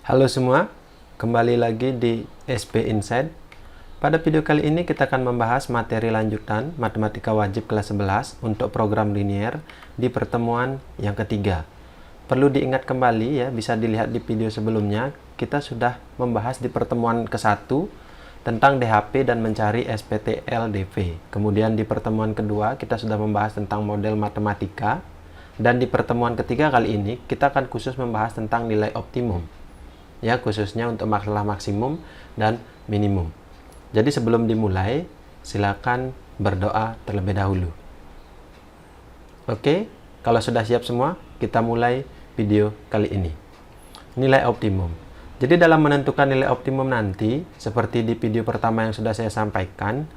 Halo semua, kembali lagi di SP Insight. Pada video kali ini kita akan membahas materi lanjutan Matematika Wajib kelas 11 untuk program linier di pertemuan yang ketiga. Perlu diingat kembali ya, bisa dilihat di video sebelumnya, kita sudah membahas di pertemuan ke-1 tentang DHP dan mencari SPTL-DV. Kemudian di pertemuan kedua kita sudah membahas tentang model matematika. Dan di pertemuan ketiga kali ini kita akan khusus membahas tentang nilai optimum. Ya, khususnya untuk masalah maksimum dan minimum. Jadi sebelum dimulai, silakan berdoa terlebih dahulu. Oke, kalau sudah siap semua, kita mulai video kali ini. Nilai optimum. Jadi dalam menentukan nilai optimum nanti, seperti di video pertama yang sudah saya sampaikan,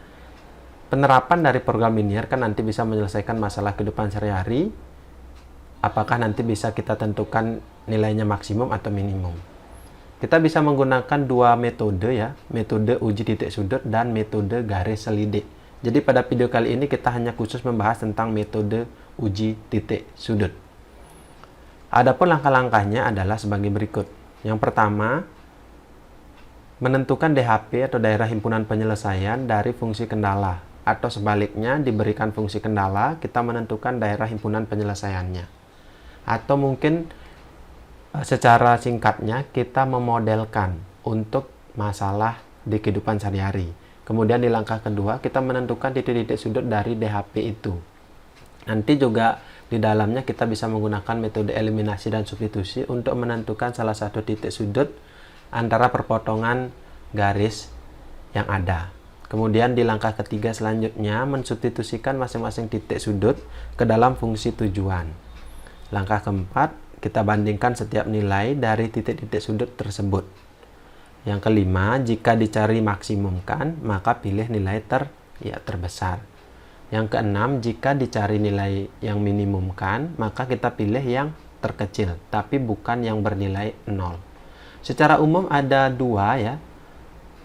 penerapan dari program linier kan nanti bisa menyelesaikan masalah kehidupan sehari-hari. Apakah nanti bisa kita tentukan nilainya maksimum atau minimum? Kita bisa menggunakan dua metode ya, metode uji titik sudut dan metode garis selidik. Jadi pada video kali ini kita hanya khusus membahas tentang metode uji titik sudut. Adapun langkah-langkahnya adalah sebagai berikut. Yang pertama, menentukan DHP atau daerah himpunan penyelesaian dari fungsi kendala, atau sebaliknya diberikan fungsi kendala, kita menentukan daerah himpunan penyelesaiannya. Atau mungkin secara singkatnya kita memodelkan untuk masalah di kehidupan sehari-hari. Kemudian di langkah kedua kita menentukan titik-titik sudut dari DHP itu. Nanti juga di dalamnya kita bisa menggunakan metode eliminasi dan substitusi untuk menentukan salah satu titik sudut antara perpotongan garis yang ada. Kemudian di langkah ketiga selanjutnya mensubstitusikan masing-masing titik sudut ke dalam fungsi tujuan. Langkah keempat, kita bandingkan setiap nilai dari titik-titik sudut tersebut. Yang kelima, jika dicari maksimumkan, maka pilih nilai terbesar. Yang keenam, jika dicari nilai yang minimumkan, maka kita pilih yang terkecil, tapi bukan yang bernilai 0. Secara umum ada dua ya,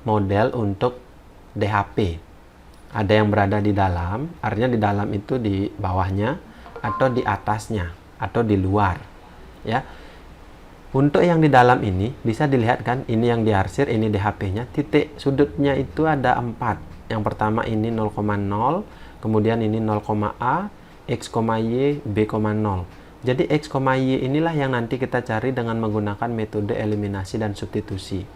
model untuk DHP. Ada yang berada di dalam, artinya di dalam itu di bawahnya, atau di atasnya, atau di luar. Ya, untuk yang di dalam ini bisa dilihat kan, ini yang diarsir, ini DHP-nya, titik sudutnya itu ada 4. Yang pertama ini 0,0, kemudian ini 0,A, X, Y, B, 0. Jadi X, Y inilah yang nanti kita cari dengan menggunakan metode eliminasi dan substitusi.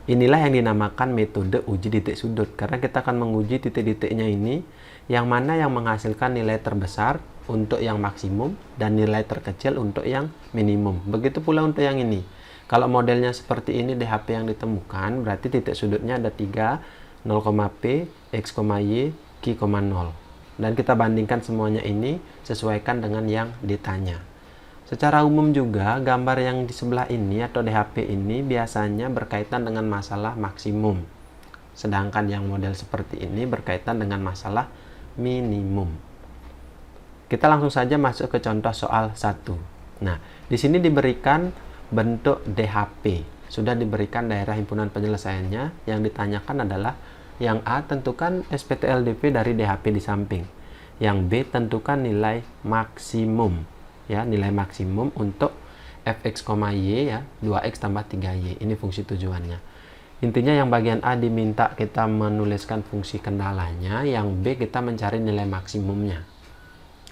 Inilah yang dinamakan metode uji titik sudut, karena kita akan menguji titik-titiknya ini, yang mana yang menghasilkan nilai terbesar untuk yang maksimum dan nilai terkecil untuk yang minimum. Begitu pula untuk yang ini. Kalau modelnya seperti ini DHP yang ditemukan, berarti titik sudutnya ada 3, 0,P, X, Y, Q, 0. Dan kita bandingkan semuanya ini sesuaikan dengan yang ditanya. Secara umum juga gambar yang di sebelah ini atau DHP ini biasanya berkaitan dengan masalah maksimum. Sedangkan yang model seperti ini berkaitan dengan masalah minimum. Kita langsung saja masuk ke contoh soal 1. Nah, di sini diberikan bentuk DHP. Sudah diberikan daerah himpunan penyelesaiannya. Yang ditanyakan adalah yang A, tentukan SPTL-DV dari DHP di samping. Yang B, tentukan nilai maksimum. Ya, nilai maksimum untuk fx, y ya, 2x tambah 3y. Ini fungsi tujuannya. Intinya yang bagian A diminta kita menuliskan fungsi kendalanya, yang B kita mencari nilai maksimumnya.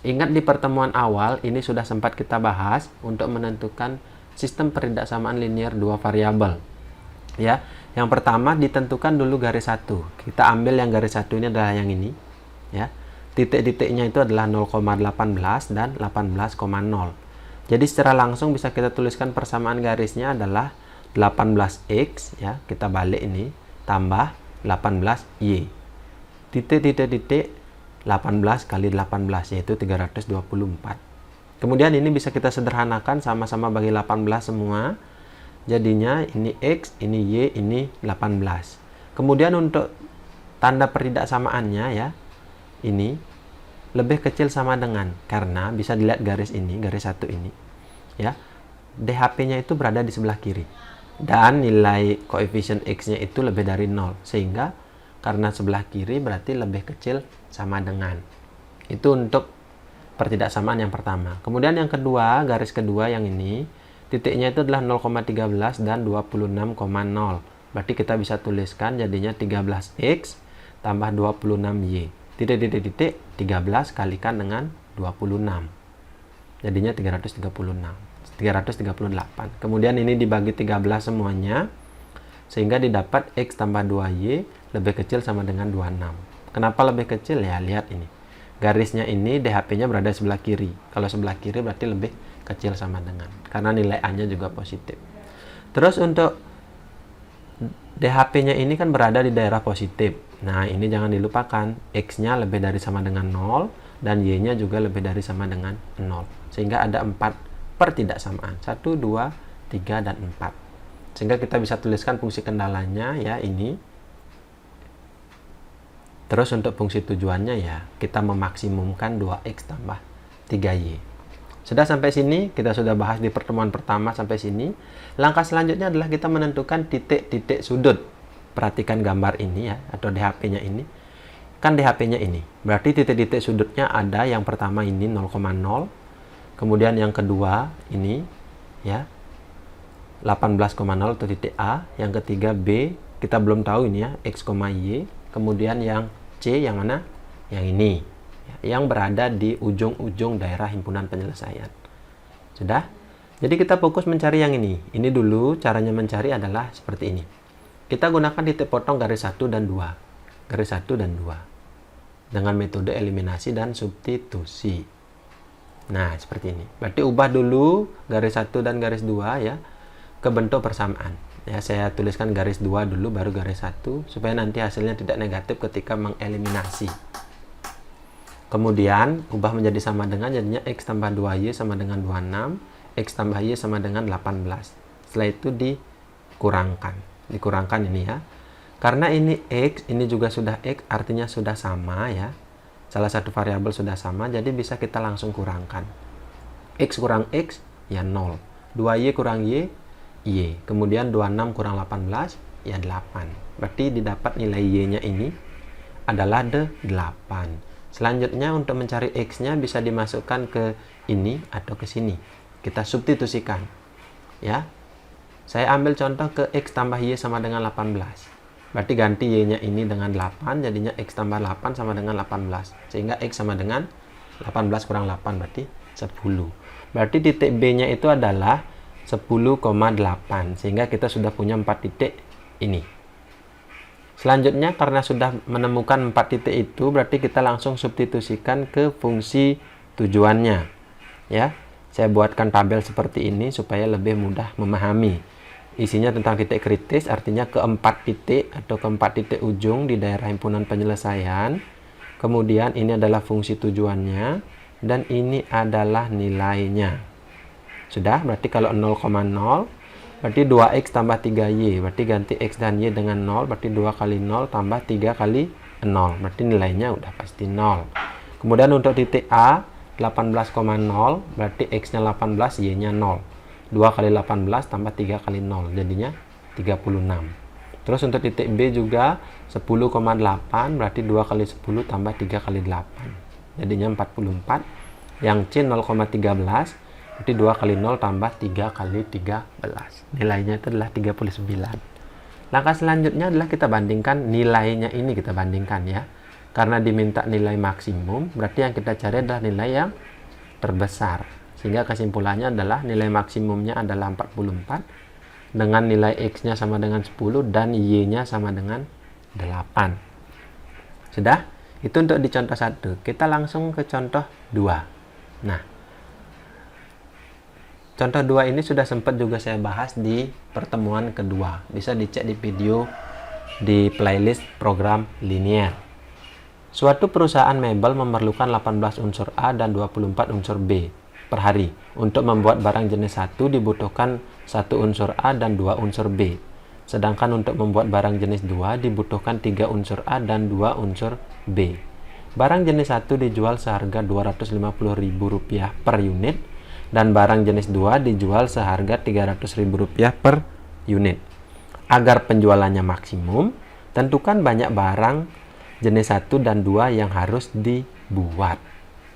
Ingat di pertemuan awal ini sudah sempat kita bahas untuk menentukan sistem peridaksamaan linier dua variabel. Ya, yang pertama ditentukan dulu garis 1. Kita ambil yang garis 1 ini adalah yang ini, ya. Titik-titiknya itu adalah 0,18 dan 18,0. Jadi secara langsung bisa kita tuliskan persamaan garisnya adalah 18x ya, kita balik ini tambah 18y. Titik-titik 18 kali 18 yaitu 324. Kemudian ini bisa kita sederhanakan, sama-sama bagi 18 semua. Jadinya ini X, ini Y, ini 18. Kemudian untuk tanda peridaksamaannya ya, ini lebih kecil sama dengan, karena bisa dilihat garis ini, garis 1 ini ya, DHP-nya itu berada di sebelah kiri. Dan nilai koefisien X-nya itu lebih dari 0. Sehingga karena sebelah kiri berarti lebih kecil sama dengan. Itu untuk pertidaksamaan yang pertama. Kemudian yang kedua, garis kedua yang ini, titiknya itu adalah 0,13 dan 26,0. Berarti kita bisa tuliskan jadinya 13x tambah 26y. Titik 13 kalikan dengan 26. Jadinya 338. Kemudian ini dibagi 13 semuanya, sehingga didapat x tambah 2y lebih kecil sama dengan 26. Kenapa lebih kecil? Ya, lihat ini. Garisnya ini DHP-nya berada sebelah kiri. Kalau sebelah kiri berarti lebih kecil sama dengan. Karena nilai A-nya juga positif. Terus untuk DHP-nya ini kan berada di daerah positif. Nah, ini jangan dilupakan. X-nya lebih dari sama dengan 0 dan Y-nya juga lebih dari sama dengan 0. Sehingga ada 4 pertidaksamaan. 1, 2, 3, dan 4. Sehingga kita bisa tuliskan fungsi kendalanya ya ini. Terus untuk fungsi tujuannya ya kita memaksimumkan 2x tambah 3y. Sudah sampai sini, kita sudah bahas di pertemuan pertama sampai sini. Langkah selanjutnya adalah kita menentukan titik-titik sudut. Perhatikan gambar ini ya, atau DHP-nya ini. Kan DHP-nya ini. Berarti titik-titik sudutnya ada yang pertama ini 0,0. Kemudian yang kedua ini ya 18,0 atau titik A. Yang ketiga B, kita belum tahu ini ya, X, Y. Kemudian yang C yang mana? Yang ini. Yang berada di ujung-ujung daerah himpunan penyelesaian. Sudah? Jadi kita fokus mencari yang ini. Ini dulu caranya mencari adalah seperti ini. Kita gunakan titik potong garis 1 dan 2. Garis 1 dan 2. Dengan metode eliminasi dan substitusi. Nah, seperti ini. Berarti ubah dulu garis 1 dan garis 2 ya ke bentuk persamaan. Ya, saya tuliskan garis 2 dulu baru garis 1 supaya nanti hasilnya tidak negatif ketika mengeliminasi. Kemudian ubah menjadi sama dengan, jadinya x tambah 2y sama dengan 26, x tambah y sama dengan 18. Setelah itu dikurangkan ini ya. Karena ini x, ini juga sudah x, artinya sudah sama ya. Salah satu variabel sudah sama, jadi bisa kita langsung kurangkan. X kurang x ya 0. 2y kurang y, y. Kemudian 26 kurang 18 ya 8. Berarti didapat nilai y-nya ini adalah 8. Selanjutnya untuk mencari x-nya bisa dimasukkan ke ini atau ke sini. Kita substitusikan. Ya. Saya ambil contoh ke x tambah y sama dengan 18. Berarti ganti y-nya ini dengan 8, jadinya x tambah 8 sama dengan 18. Sehingga x sama dengan 18 kurang 8 berarti 10. Berarti titik B-nya itu adalah 10,8. Sehingga kita sudah punya 4 titik ini. Selanjutnya karena sudah menemukan 4 titik itu, berarti kita langsung substitusikan ke fungsi tujuannya. Ya, saya buatkan tabel seperti ini supaya lebih mudah memahami. Isinya tentang titik kritis, artinya keempat titik atau keempat titik ujung di daerah himpunan penyelesaian. Kemudian ini adalah fungsi tujuannya dan ini adalah nilainya. Sudah, berarti kalau 0,0 berarti 2x tambah 3y, berarti ganti x dan y dengan 0, berarti 2 kali 0 tambah 3 kali 0, berarti nilainya udah pasti 0. Kemudian untuk titik A, 18,0, berarti x-nya 18, y-nya 0. 2 kali 18 tambah 3 kali 0, jadinya 36. Terus untuk titik B juga 10,8, berarti 2 kali 10 tambah 3 kali 8, jadinya 44. Yang C 0,13, berarti 2 kali 0 tambah 3 kali 13. Nilainya itu adalah 39. Langkah selanjutnya adalah kita bandingkan nilainya ini, kita bandingkan ya. Karena diminta nilai maksimum, berarti yang kita cari adalah nilai yang terbesar. Sehingga kesimpulannya adalah nilai maksimumnya adalah 44 dengan nilai x-nya sama dengan 10 dan y-nya sama dengan 8. Sudah? Itu untuk di contoh 1. Kita langsung ke contoh 2. Nah, contoh 2 ini sudah sempat juga saya bahas di pertemuan kedua. Bisa dicek di video di playlist program linier. Suatu perusahaan mebel memerlukan 18 unsur A dan 24 unsur B per hari. Untuk membuat barang jenis 1 dibutuhkan 1 unsur A dan 2 unsur B. Sedangkan untuk membuat barang jenis 2 dibutuhkan 3 unsur A dan 2 unsur B. Barang jenis 1 dijual seharga Rp250.000 per unit. Dan barang jenis 2 dijual seharga Rp300.000 per unit. Agar penjualannya maksimum, tentukan banyak barang jenis 1 dan 2 yang harus dibuat.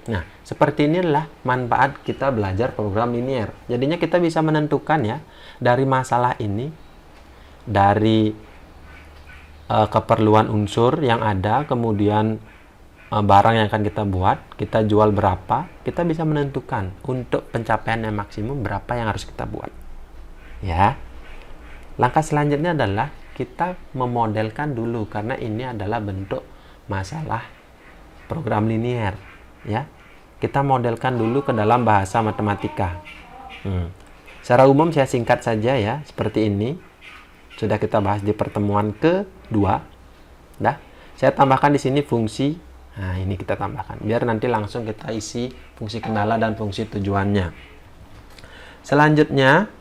Nah, seperti inilah manfaat kita belajar program linier. Jadinya kita bisa menentukan ya, dari masalah ini, dari keperluan unsur yang ada, kemudian barang yang akan kita buat, kita jual berapa, kita bisa menentukan untuk pencapaian yang maksimum berapa yang harus kita buat. Ya. Langkah selanjutnya adalah kita memodelkan dulu, karena ini adalah bentuk masalah program linier, ya. Kita modelkan dulu ke dalam bahasa matematika. Secara umum saya singkat saja ya, seperti ini. Sudah kita bahas di pertemuan kedua. Dah, saya tambahkan di sini fungsi. Nah, ini kita tambahkan biar nanti langsung kita isi fungsi kendala dan fungsi tujuannya. Selanjutnya,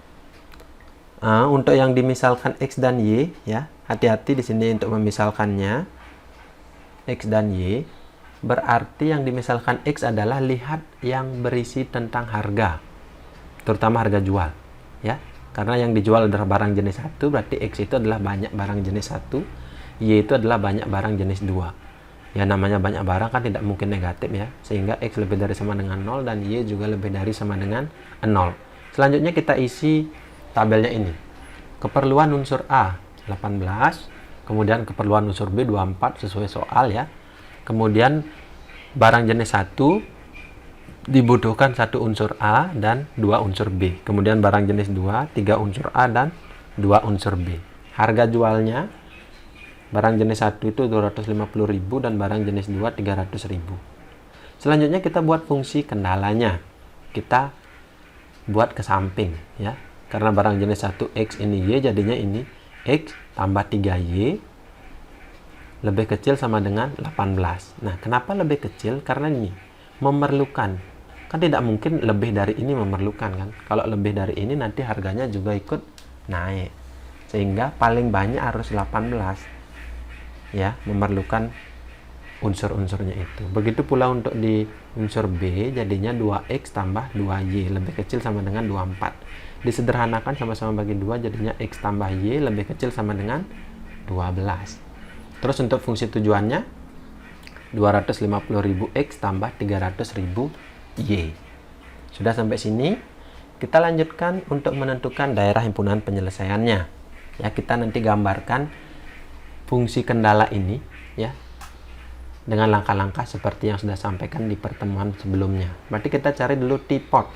untuk yang dimisalkan X dan Y ya, hati-hati di sini untuk memisalkannya. X dan Y berarti yang dimisalkan X adalah lihat yang berisi tentang harga, terutama harga jual ya. Karena yang dijual adalah barang jenis 1, berarti X itu adalah banyak barang jenis 1, Y itu adalah banyak barang jenis 2. Ya, namanya banyak barang kan tidak mungkin negatif ya, sehingga X lebih dari sama dengan 0 dan Y juga lebih dari sama dengan 0. Selanjutnya kita isi tabelnya ini. Keperluan unsur A 18, kemudian keperluan unsur B 24 sesuai soal ya. Kemudian barang jenis 1 dibutuhkan 1 unsur A dan 2 unsur B. Kemudian barang jenis 2, 3 unsur A dan 2 unsur B. Harga jualnya barang jenis 1 itu 250.000 dan barang jenis 2 300.000. Selanjutnya kita buat fungsi kendalanya. Kita buat ke samping ya. Karena barang jenis 1 X ini Y, jadinya ini X tambah 3Y lebih kecil sama dengan 18. Nah, kenapa lebih kecil? Karena ini memerlukan. Kan tidak mungkin lebih dari ini memerlukan kan. Kalau lebih dari ini nanti harganya juga ikut naik. Sehingga paling banyak harus 18. Ya, memerlukan unsur-unsurnya itu. Begitu pula untuk di unsur B, jadinya 2X tambah 2Y lebih kecil sama dengan 24. Disederhanakan sama-sama bagi 2, jadinya X tambah Y lebih kecil sama dengan 12. Terus untuk fungsi tujuannya 250.000 X tambah 300.000 Y. Sudah sampai sini, kita lanjutkan untuk menentukan daerah himpunan penyelesaiannya. Ya, kita nanti gambarkan fungsi kendala ini ya dengan langkah-langkah seperti yang sudah sampaikan di pertemuan sebelumnya. Berarti kita cari dulu tipot.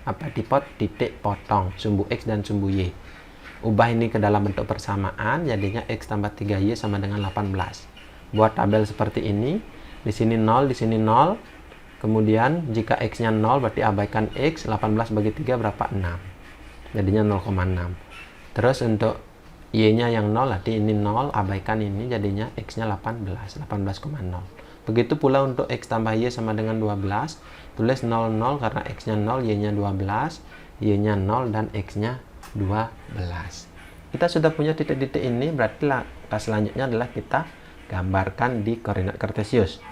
Apa tipot? Titik potong sumbu X dan sumbu Y. Ubah ini ke dalam bentuk persamaan, jadinya X tambah 3Y sama dengan 18. Buat tabel seperti ini, di sini 0, di sini 0. Kemudian jika X-nya 0 berarti abaikan X, 18 bagi 3 berapa? 6. Jadinya 0,6. Terus untuk Y-nya yang 0, berarti ini 0, abaikan ini, jadinya X-nya 18, 18,0. Begitu pula untuk X tambah Y sama dengan 12, tulis 0, 0 karena X-nya 0, Y-nya 12, Y-nya 0, dan X-nya 12. Kita sudah punya titik-titik ini, berarti langkah selanjutnya adalah kita gambarkan di koordinat kartesius.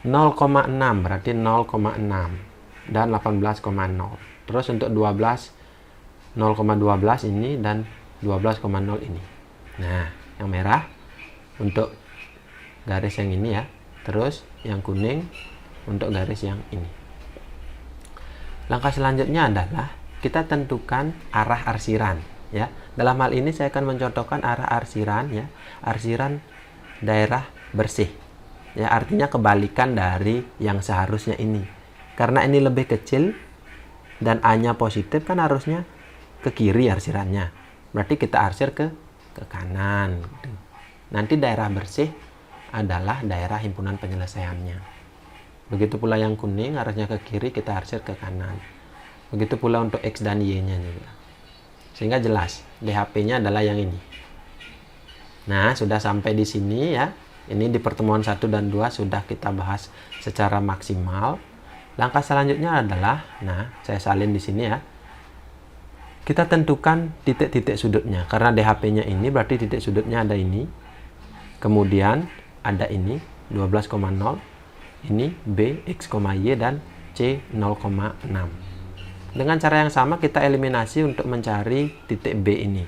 0,6 berarti 0,6 dan 18,0. Terus untuk 12, 0,12 ini dan 12,0 ini. Nah, yang merah untuk garis yang ini ya. Terus yang kuning untuk garis yang ini. Langkah selanjutnya adalah kita tentukan arah arsiran ya. Dalam hal ini saya akan mencontohkan arah arsiran ya. Arsiran daerah bersih. Ya, artinya kebalikan dari yang seharusnya ini. Karena ini lebih kecil dan A-nya positif, kan harusnya ke kiri arsirannya. Berarti kita arsir ke kanan. Nanti daerah bersih adalah daerah himpunan penyelesaiannya. Begitu pula yang kuning harusnya ke kiri, kita arsir ke kanan. Begitu pula untuk X dan Y-nya juga. Sehingga jelas, DHP-nya adalah yang ini. Nah, sudah sampai di sini ya. Ini di pertemuan 1 dan 2 sudah kita bahas secara maksimal. Langkah selanjutnya adalah, nah, saya salin di sini ya. Kita tentukan titik-titik sudutnya. Karena DHP-nya ini berarti titik sudutnya ada ini. Kemudian ada ini 12,0. Ini B, X, Y dan C 0,6. Dengan cara yang sama kita eliminasi untuk mencari titik B ini.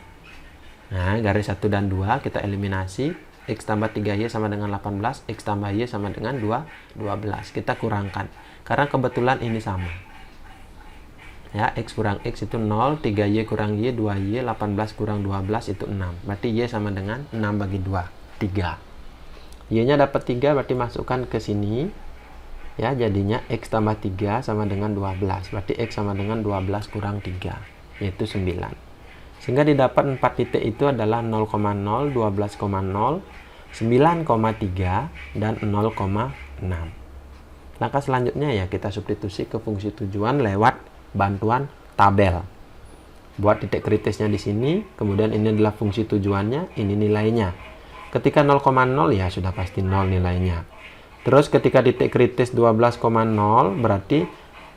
Nah, garis 1 dan 2 kita eliminasi. X tambah 3Y sama dengan 18, X tambah Y sama dengan 12. Kita kurangkan. Karena kebetulan ini sama. Ya, X kurang X itu 0, 3Y kurang Y, 2Y, 18 kurang 12 itu 6. Berarti Y sama dengan 6 bagi 2, 3. Y-nya dapat 3, berarti masukkan ke sini. Ya, jadinya X tambah 3 sama dengan 12. Berarti X sama dengan 12 kurang 3, yaitu 9. Sehingga didapat 4 titik itu adalah 0,0, 12,0, 9,3, dan 0,6. Langkah selanjutnya ya kita substitusi ke fungsi tujuan lewat bantuan tabel. Buat titik kritisnya di sini, kemudian ini adalah fungsi tujuannya, ini nilainya. Ketika 0,0 ya sudah pasti 0 nilainya. Terus ketika titik kritis 12,0 berarti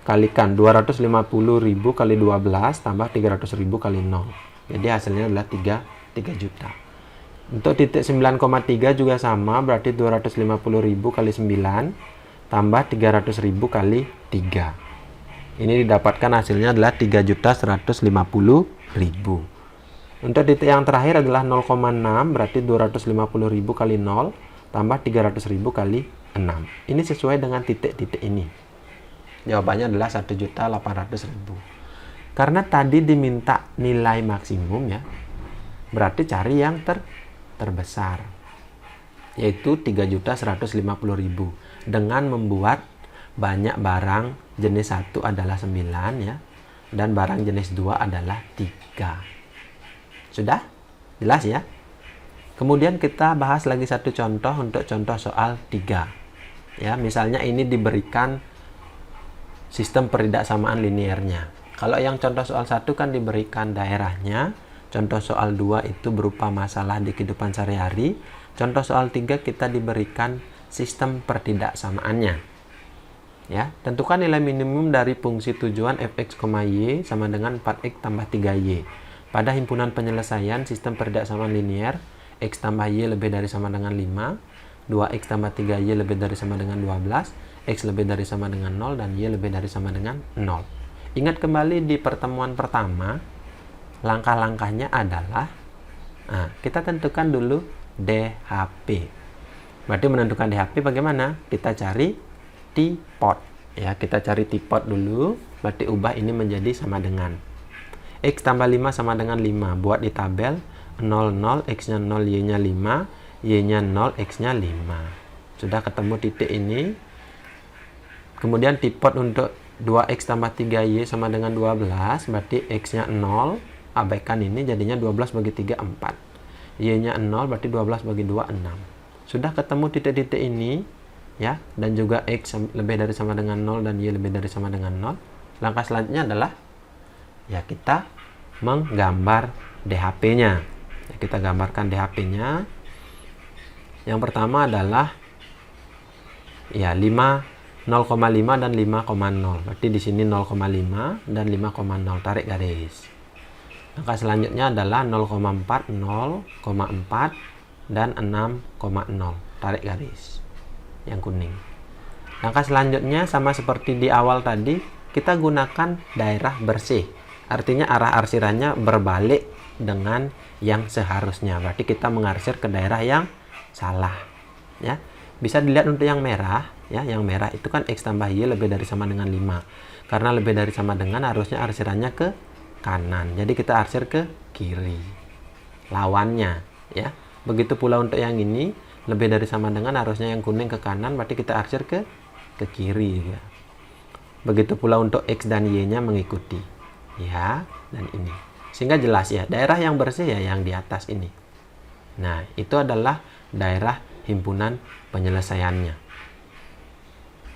kalikan 250.000 kali 12 tambah 300.000 kali 0. Jadi hasilnya adalah 3 juta. Untuk titik 9,3 juga sama, berarti 250.000 kali 9 tambah 300.000 kali 3. Ini didapatkan hasilnya adalah 3.150.000. Untuk titik yang terakhir adalah 0,6, berarti 250.000 kali 0 tambah 300.000 kali 6. Ini sesuai dengan titik-titik ini. Jawabannya adalah 1.800.000. Karena tadi diminta nilai maksimum ya, berarti cari yang terbesar, yaitu 3.150.000. Dengan membuat banyak barang jenis 1 adalah 9 ya, dan barang jenis 2 adalah 3. Sudah? Jelas ya? Kemudian kita bahas lagi satu contoh untuk contoh soal 3. Ya, misalnya ini diberikan sistem peridaksamaan linearnya. Kalau yang contoh soal 1 kan diberikan daerahnya, contoh soal 2 itu berupa masalah di kehidupan sehari-hari, contoh soal 3 kita diberikan sistem pertidaksamaannya. Ya, tentukan nilai minimum dari fungsi tujuan fx, y sama dengan 4x tambah 3y. Pada himpunan penyelesaian sistem peridaksamaan linear, x tambah y lebih dari sama dengan 5, 2x tambah 3y lebih dari sama dengan 12, x lebih dari sama dengan 0, dan y lebih dari sama dengan 0. Ingat kembali di pertemuan pertama, langkah-langkahnya adalah, kita tentukan dulu DHP. Berarti menentukan DHP bagaimana? Kita cari T-pot. Ya, kita cari T-pot dulu, berarti ubah ini menjadi sama dengan X tambah 5 sama dengan 5. Buat di tabel 0, 0, X-nya 0, Y-nya 5, Y-nya 0, X-nya 5. Sudah ketemu titik ini. Kemudian T-pot untuk 2X tambah 3Y sama dengan 12, berarti X-nya 0, abaikan ini, jadinya 12 bagi 3, 4. Y-nya 0, berarti 12 bagi 2, 6. Sudah ketemu titik-titik ini, ya, dan juga X lebih dari sama dengan 0 dan Y lebih dari sama dengan 0. Langkah selanjutnya adalah, ya, kita menggambar DHP-nya. Ya, kita gambarkan DHP-nya. Yang pertama adalah, ya, 0,5 dan 5,0. Berarti di sini 0,5 dan 5,0. Tarik garis. Langkah selanjutnya adalah 0,4, 0,4 dan 6,0. Tarik garis yang kuning. Langkah selanjutnya sama seperti di awal tadi, kita gunakan daerah bersih. Artinya arah arsirannya berbalik dengan yang seharusnya. Berarti kita mengarsir ke daerah yang salah. Ya, bisa dilihat untuk yang merah. Ya, yang merah itu kan X tambah Y lebih dari sama dengan 5. Karena lebih dari sama dengan harusnya arsirannya ke kanan. Jadi kita arsir ke kiri. Lawannya, ya. Begitu pula untuk yang ini, lebih dari sama dengan harusnya yang kuning ke kanan, berarti kita arsir ke kiri ya. Begitu pula untuk X dan Y-nya mengikuti. Ya, dan ini. Sehingga jelas ya, daerah yang bersih ya yang di atas ini. Nah, itu adalah daerah himpunan penyelesaiannya.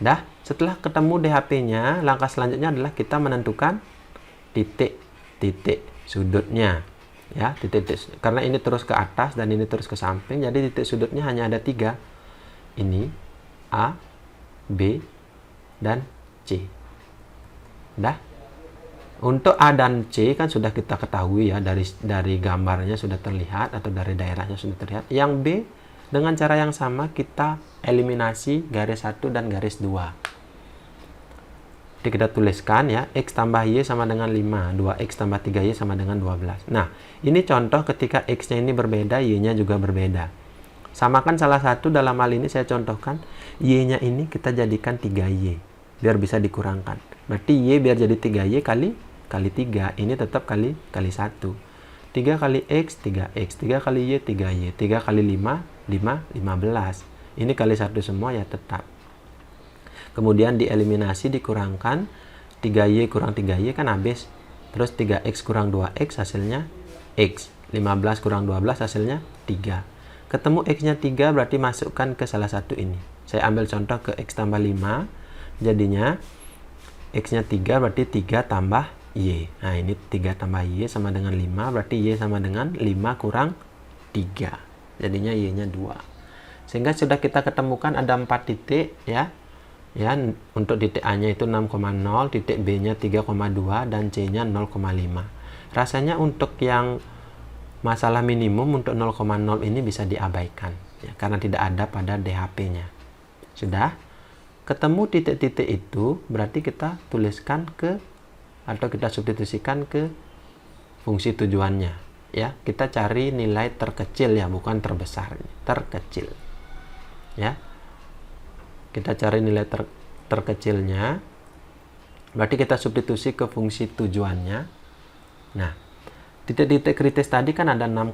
Dah, setelah ketemu DHP-nya, langkah selanjutnya adalah kita menentukan titik-titik sudutnya. Ya, titik-titik, karena ini terus ke atas dan ini terus ke samping, jadi titik sudutnya hanya ada 3. Ini A, B, dan C. Dah. Untuk A dan C kan sudah kita ketahui ya, dari gambarnya sudah terlihat atau dari daerahnya sudah terlihat. Yang B dengan cara yang sama kita eliminasi garis 1 dan garis 2. Jadi kita tuliskan ya, X tambah Y sama dengan 5, 2X tambah 3Y sama dengan 12. Nah, ini contoh ketika X-nya ini berbeda, Y-nya juga berbeda. Samakan salah satu, dalam hal ini saya contohkan, Y-nya ini kita jadikan 3Y, biar bisa dikurangkan. Berarti Y biar jadi 3Y kali 3, ini tetap kali 1. 3 kali X, 3X, 3 kali Y, 3Y, 3 kali 5, 15. Ini kali 1 semua ya tetap. Kemudian dieliminasi, dikurangkan, 3Y kurang 3Y kan habis. Terus 3X kurang 2X hasilnya X. 15 kurang 12 hasilnya 3. Ketemu X-nya 3, berarti masukkan ke salah satu ini. Saya ambil contoh ke X tambah 5. Jadinya X-nya 3, berarti 3 tambah Y. Nah, ini 3 tambah Y sama dengan 5, berarti Y sama dengan 5 kurang 3. Jadinya Y-nya 2. Sehingga sudah kita ketemukan ada 4 titik ya. Ya, untuk titik A-nya itu 6,0, titik B-nya 3,2 dan C-nya 0,5. Rasanya untuk yang masalah minimum untuk 0,0 ini bisa diabaikan ya, karena tidak ada pada DHP-nya. Sudah ketemu titik-titik itu, berarti kita tuliskan ke atau kita substitusikan ke fungsi tujuannya ya. Kita cari nilai terkecil ya, bukan terbesar, terkecil ya. Kita cari nilai terkecilnya, berarti kita substitusi ke fungsi tujuannya. Nah, titik-titik kritis tadi kan ada 6,0,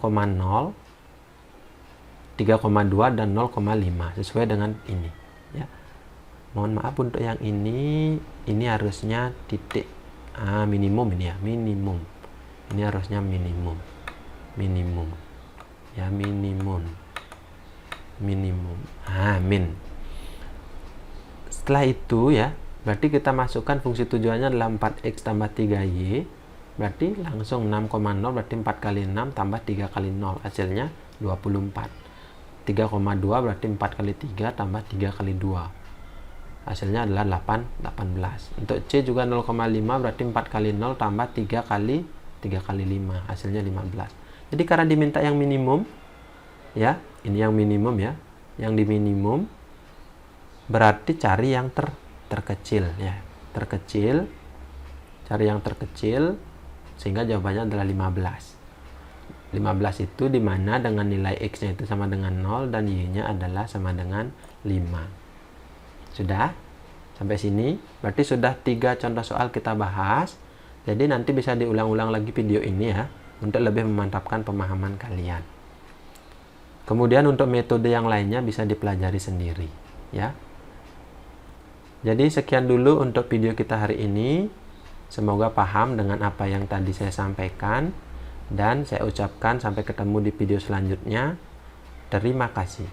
3,2 dan 0,5 sesuai dengan ini ya. Mohon maaf untuk yang ini harusnya titik minimum ini ya, minimum. Ini harusnya minimum ya, minimum. Min. Setelah itu ya, berarti kita masukkan fungsi tujuannya adalah 4X tambah 3Y, berarti langsung 6,0, berarti 4 kali 6 tambah 3 kali 0, hasilnya 24. 3,2 berarti 4 kali 3 tambah 3 kali 2, hasilnya adalah 18. Untuk C juga 0,5, berarti 4 kali 0 tambah 3 kali 5, hasilnya 15. Jadi karena diminta yang minimum ya, ini yang minimum ya, yang di minimum berarti cari yang terkecil ya, terkecil, cari yang terkecil, sehingga jawabannya adalah 15. 15 itu dimana dengan nilai X-nya itu sama dengan 0 dan Y-nya adalah sama dengan 5. Sudah? Sampai sini berarti sudah 3 contoh soal kita bahas. Jadi nanti bisa diulang-ulang lagi video ini ya, untuk lebih memantapkan pemahaman kalian. Kemudian untuk metode yang lainnya bisa dipelajari sendiri ya. Jadi sekian dulu untuk video kita hari ini. Semoga paham dengan apa yang tadi saya sampaikan, dan saya ucapkan sampai ketemu di video selanjutnya. Terima kasih.